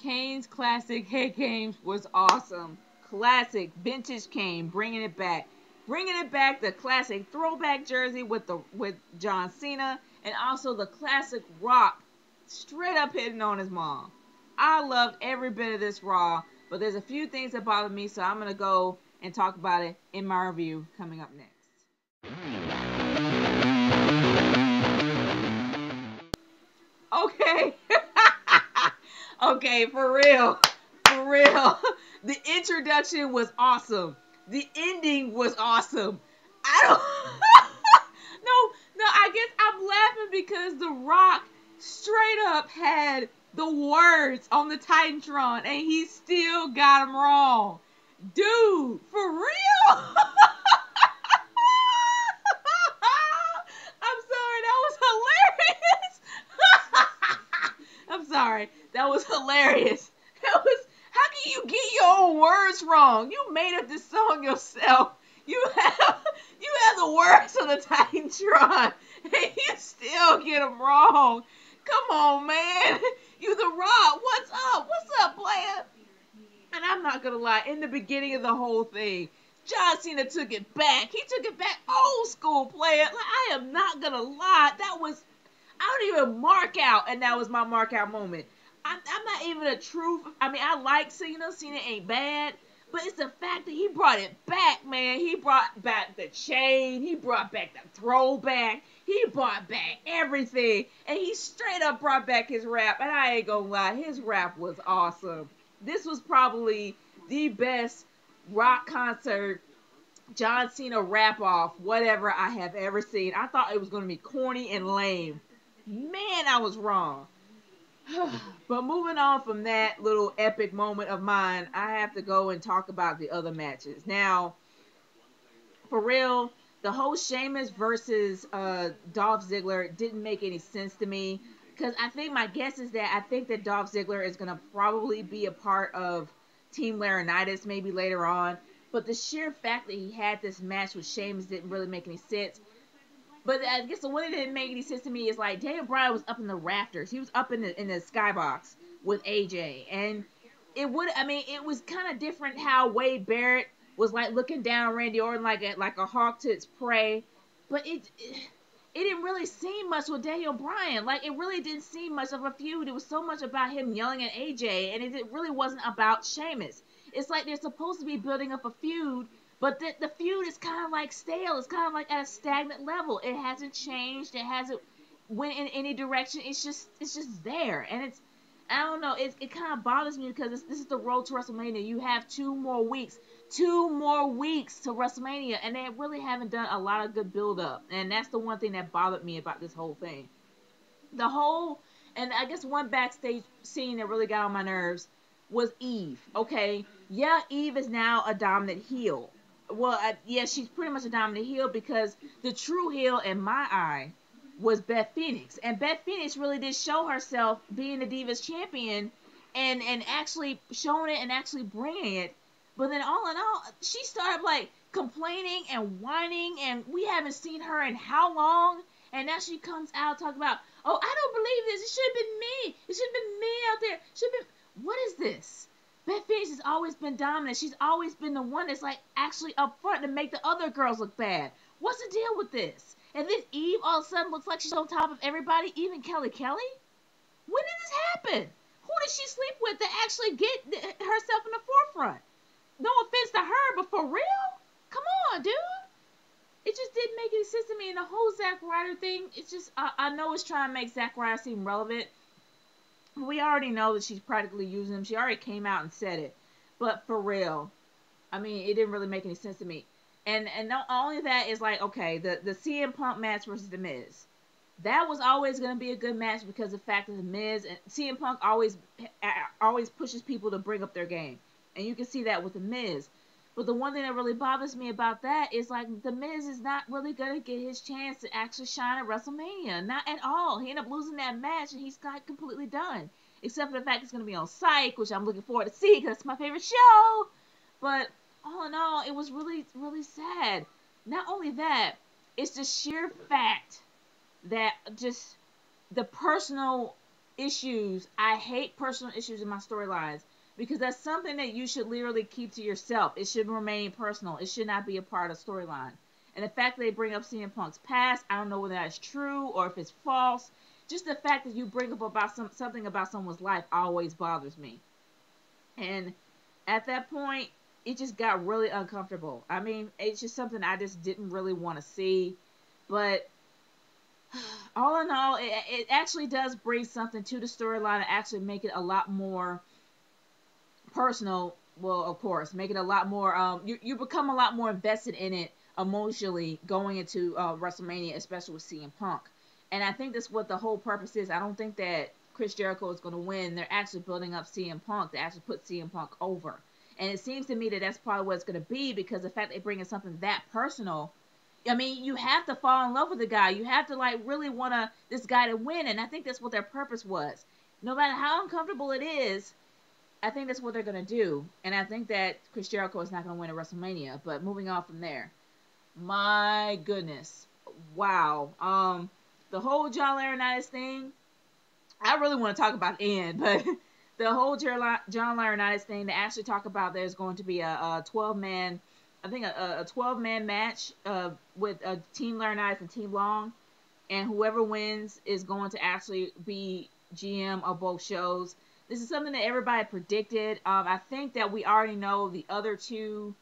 Kane's classic head games was awesome. Classic vintage Kane, bringing it back, the classic throwback jersey with John Cena, and also the classic Rock, straight up hitting on his mom. I loved every bit of this Raw, but there's a few things that bother me, so I'm gonna go and talk about it in my review coming up next. Okay. Okay, for real. For real. The introduction was awesome. The ending was awesome. I don't no, I guess I'm laughing because The Rock straight up had the words on the Titantron and he still got them wrong. Dude, for real? I'm sorry, that was hilarious. I'm sorry, that was hilarious. That was, how can you get your own words wrong? You made up this song yourself. You have the words on the Titantron, and you still get them wrong. Come on, man. You The Rock. What's up? What's up, player? And I'm not gonna lie, in the beginning of the whole thing, John Cena took it back. He took it back old school, player. Like, I am not gonna lie, that was, I don't even mark out, and that was my mark out moment. I'm not even a true. I mean, I like Cena. Cena ain't bad, but it's the fact that he brought it back, man. He brought back the chain. He brought back the throwback. He brought back everything, and he straight up brought back his rap. And I ain't gonna lie, his rap was awesome. This was probably the best rock concert, John Cena rap off, whatever I have ever seen. I thought it was gonna be corny and lame. Man, I was wrong. But moving on from that little epic moment of mine, I have to go and talk about the other matches. Now, for real, the whole Sheamus versus Dolph Ziggler didn't make any sense to me. Because I think my guess is that I think that Dolph Ziggler is going to probably be a part of Team Laurinaitis maybe later on. But the sheer fact that he had this match with Sheamus didn't really make any sense. But I guess the one that didn't make any sense to me is like Daniel Bryan was up in the rafters. He was up in the skybox with AJ, and it was kind of different how Wade Barrett was like looking down on Randy Orton like a hawk to its prey. But it didn't really seem much with Daniel Bryan. Like, it really didn't seem much of a feud. It was so much about him yelling at AJ, and it really wasn't about Sheamus. It's like they're supposed to be building up a feud, but the feud is kind of like stale. It's kind of like at a stagnant level. It hasn't changed. It hasn't went in any direction. It's just there, and it's, I don't know. It kind of bothers me because this is the road to WrestleMania. You have 2 more weeks. 2 more weeks to WrestleMania, and they really haven't done a lot of good build up. And that's the one thing that bothered me about this whole thing. The whole, and I guess one backstage scene that really got on my nerves was Eve. Okay, yeah, Eve is now a dominant heel. Well, yeah, she's pretty much a dominant heel because the true heel in my eye was Beth Phoenix, and Beth Phoenix really did show herself being the Divas champion, and actually showing it and actually bringing it. But then all in all, she started like complaining and whining, and we haven't seen her in how long? And now she comes out talking about, oh, I don't believe this. It should have been me. It should have been me out there. Should have been. What is this? Beth Phoenix has always been dominant. She's always been the one that's like actually up front to make the other girls look bad. What's the deal with this? And then Eve all of a sudden looks like she's on top of everybody, even Kelly Kelly. When did this happen? Who did she sleep with to actually get herself in the forefront? No offense to her, but for real? Come on, dude. It just didn't make any sense to me. And the whole Zack Ryder thing, it's just, I know it's trying to make Zack Ryder seem relevant. We already know that she's practically using him. She already came out and said it. But for real, I mean, it didn't really make any sense to me. And not only that is like, okay, the CM Punk match versus The Miz. That was always going to be a good match because of the fact that The Miz and CM Punk always pushes people to bring up their game. And you can see that with The Miz. But the one thing that really bothers me about that is like The Miz is not really going to get his chance to actually shine at WrestleMania. Not at all. He ended up losing that match and he's got completely done. Except for the fact it's going to be on Psych, which I'm looking forward to see because it's my favorite show. But all in all, it was really, really sad. Not only that, it's the sheer fact that just the personal issues. I hate personal issues in my storylines because that's something that you should literally keep to yourself. It should remain personal. It should not be a part of storyline. And the fact that they bring up CM Punk's past, I don't know whether that's true or if it's false. Just the fact that you bring up about something about someone's life always bothers me. And at that point, it just got really uncomfortable. I mean, it's just something I just didn't really want to see. But all in all, it actually does bring something to the storyline and actually make it a lot more personal. Well, of course, make it a lot more. You become a lot more invested in it emotionally going into WrestleMania, especially with CM Punk. And I think that's what the whole purpose is. I don't think that Chris Jericho is going to win. They're actually building up CM Punk to actually put CM Punk over. And it seems to me that that's probably what it's going to be because the fact they bring in something that personal. I mean, you have to fall in love with the guy. You have to like really want this guy to win, and I think that's what their purpose was. No matter how uncomfortable it is, I think that's what they're gonna do, and I think that Chris Jericho is not gonna win at WrestleMania. But moving on from there, my goodness, wow, the whole John Laurinaitis thing. I really want to talk about the end, but the whole John Laurinaitis thing. They actually talk about there's going to be a 12-man. I think a 12-man match with Team Laurinaitis and Team Long, and whoever wins is going to actually be GM of both shows. This is something that everybody predicted. I think that we already know the other two.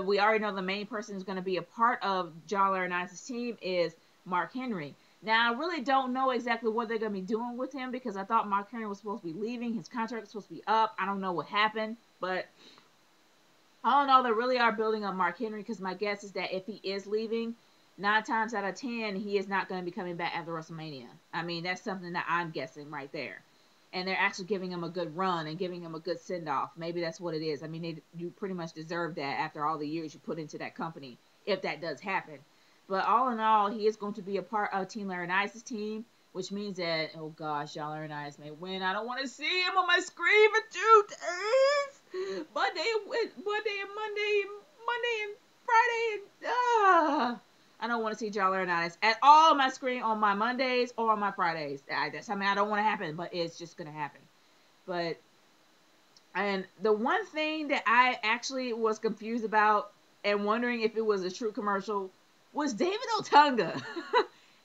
We already know the main person who's going to be a part of John Laurinaitis' team is Mark Henry. Now, I really don't know exactly what they're going to be doing with him because I thought Mark Henry was supposed to be leaving. His contract was supposed to be up. I don't know what happened, but all in all, they really are building up Mark Henry because my guess is that if he is leaving, 9 times out of 10, he is not going to be coming back after WrestleMania. I mean, that's something that I'm guessing right there. And they're actually giving him a good run and giving him a good send-off. Maybe that's what it is. I mean, you pretty much deserve that after all the years you put into that company, if that does happen. But all in all, he is going to be a part of Team Laurinaitis' team, which means that, oh gosh, John Laurinaitis may win. I don't want to see him on my screen for 2 days. Monday and Friday, and I don't want to see John Laurinaitis at all on my screen on my Mondays or on my Fridays. That's something I don't want to happen, but it's just going to happen. And the one thing that I actually was confused about and wondering if it was a true commercial was David Otunga.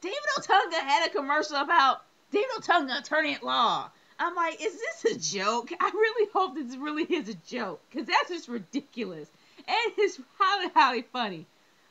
David Otunga had a commercial about David Otunga, attorney at law. I'm like, is this a joke? I really hope this really is a joke, because that's just ridiculous. And it's highly, highly funny.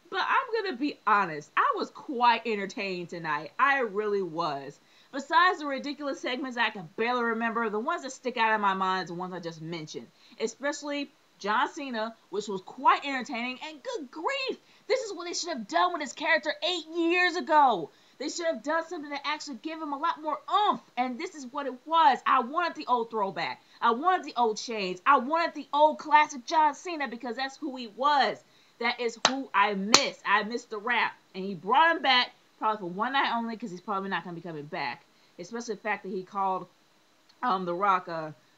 But I'm going to be honest, I was quite entertained tonight. I really was. Besides the ridiculous segments I can barely remember, the ones that stick out in my mind is the ones I just mentioned. Especially John Cena, which was quite entertaining, and good grief, this is what they should have done with his character 8 years ago. They should have done something to actually give him a lot more oomph, and this is what it was. I wanted the old throwback. I wanted the old shades. I wanted the old classic John Cena because that's who he was. That is who I miss. I miss the rap. And he brought him back probably for one night only because he's probably not going to be coming back. Especially the fact that he called The Rock,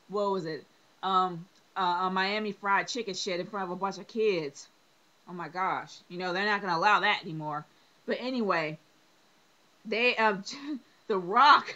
what was it? Miami fried chicken shit in front of a bunch of kids. Oh my gosh. You know, they're not going to allow that anymore. But anyway, The Rock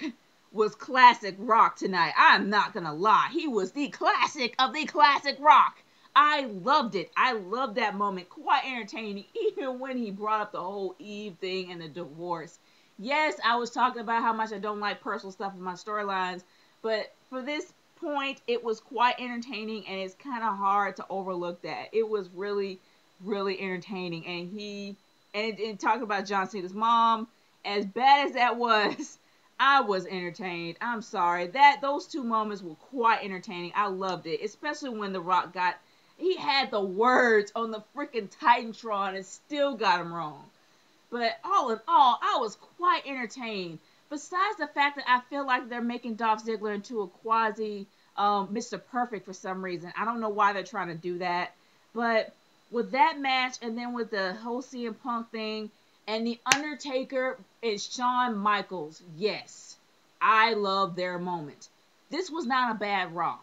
was classic Rock tonight. I'm not going to lie. He was the classic of the classic Rock. I loved it. I loved that moment. Quite entertaining, even when he brought up the whole Eve thing and the divorce. Yes, I was talking about how much I don't like personal stuff in my storylines, but for this point, it was quite entertaining, and it's kind of hard to overlook that. It was really, really entertaining, and talking about John Cena's mom, as bad as that was, I was entertained. I'm sorry. Those 2 moments were quite entertaining. I loved it, especially when The Rock he had the words on the freaking Titantron and still got them wrong. But all in all, I was quite entertained. Besides the fact that I feel like they're making Dolph Ziggler into a quasi Mr. Perfect for some reason. I don't know why they're trying to do that. But with that match and then with the whole CM Punk thing and The Undertaker and Shawn Michaels, yes, I love their moment. This was not a bad Raw.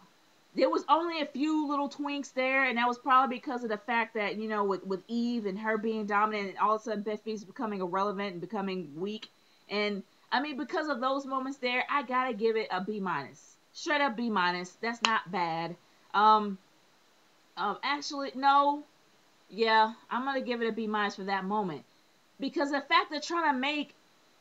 There was only a few little twinks there, and that was probably because of the fact that, you know, with Eve and her being dominant, and all of a sudden Beth Phoenix becoming irrelevant and becoming weak. And I mean, because of those moments there, I gotta give it a B minus. Straight up B minus. That's not bad. Actually, no. Yeah, I'm gonna give it a B minus for that moment. Because the fact they're trying to make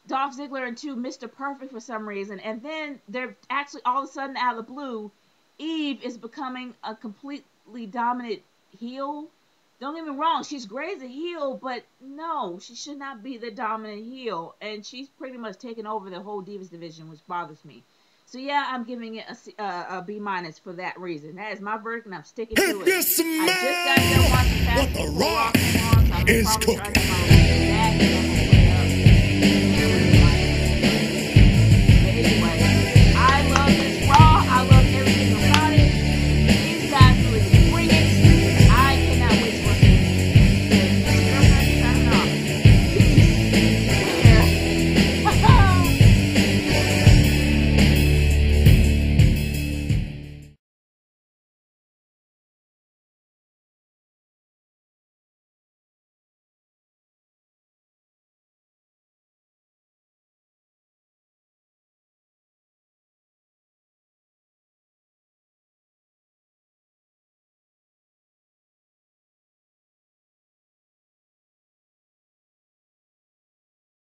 Dolph Ziggler into Mr. Perfect for some reason, and then they're actually all of a sudden out of the blue, Eve is becoming a completely dominant heel. Don't get me wrong, she's great as a heel, but no, she should not be the dominant heel. And she's pretty much taken over the whole Divas division, which bothers me. So yeah, I'm giving it a B minus for that reason. That is my verdict, and I'm sticking to it. I just got done watching Fast and Furious, so I can probably try to